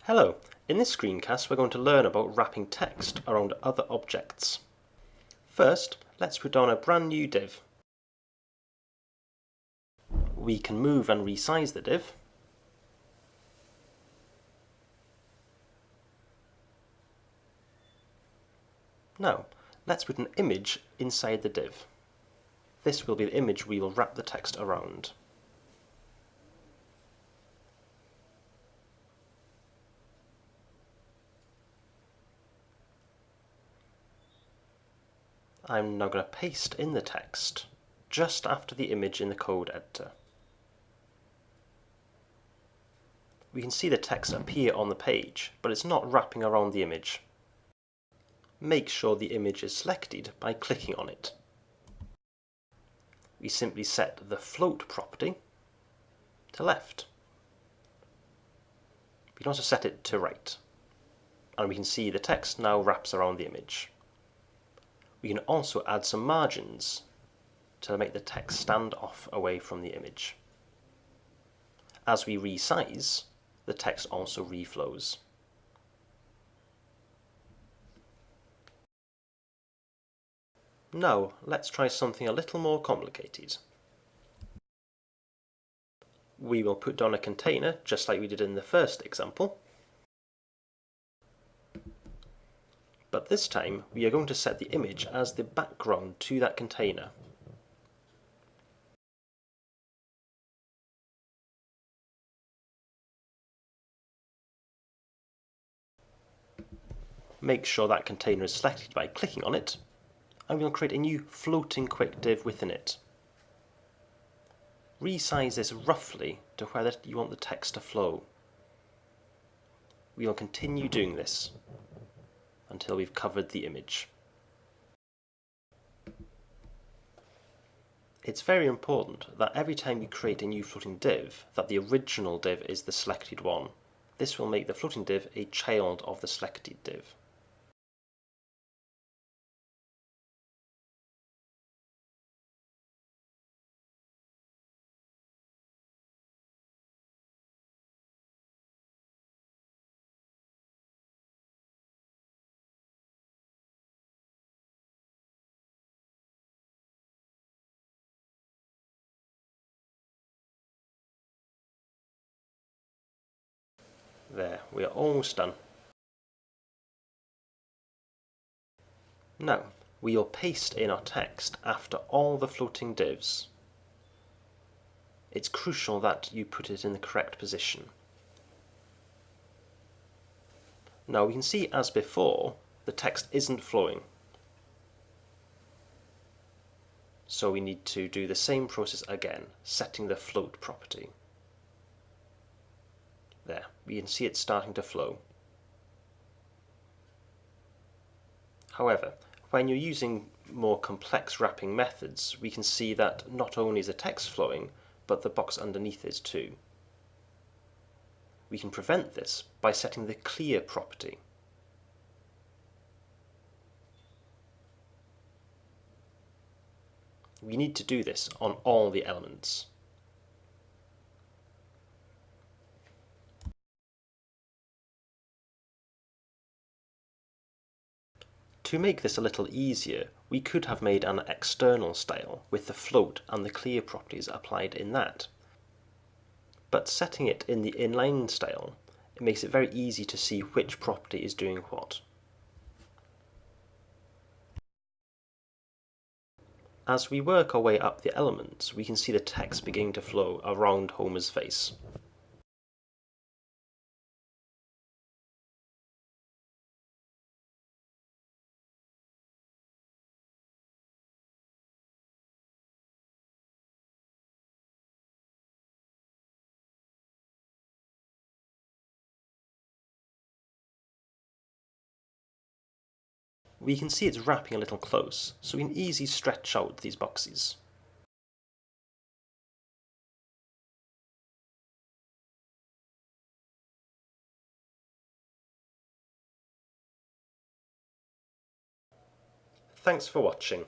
Hello, in this screencast we're going to learn about wrapping text around other objects. First, let's put down a brand new div. We can move and resize the div. Now, let's put an image inside the div. This will be the image we will wrap the text around. I'm now going to paste in the text just after the image in the code editor. We can see the text appear on the page, but it's not wrapping around the image. Make sure the image is selected by clicking on it. We simply set the float property to left. We can also set it to right, and we can see the text now wraps around the image. We can also add some margins to make the text stand off away from the image. As we resize, the text also reflows. Now, let's try something a little more complicated. We will put down a container, just like we did in the first example. But this time, we are going to set the image as the background to that container. Make sure that container is selected by clicking on it, and we'll create a new floating quick div within it. Resize this roughly to where you want the text to flow. We will continue doing this until we've covered the image. It's very important that every time you create a new floating div, that the original div is the selected one. This will make the floating div a child of the selected div. There, we are almost done. Now, we will paste in our text after all the floating divs. It's crucial that you put it in the correct position. Now we can see, as before, the text isn't flowing. So we need to do the same process again, setting the float property. There, we can see it starting to flow. However, when you're using more complex wrapping methods, we can see that not only is the text flowing, but the box underneath is too. We can prevent this by setting the clear property. We need to do this on all the elements. To make this a little easier, we could have made an external style with the float and the clear properties applied in that. But setting it in the inline style, it makes it very easy to see which property is doing what. As we work our way up the elements, we can see the text beginning to flow around Homer's face. We can see it's wrapping a little close, so we can easily stretch out these boxes. Thanks for watching.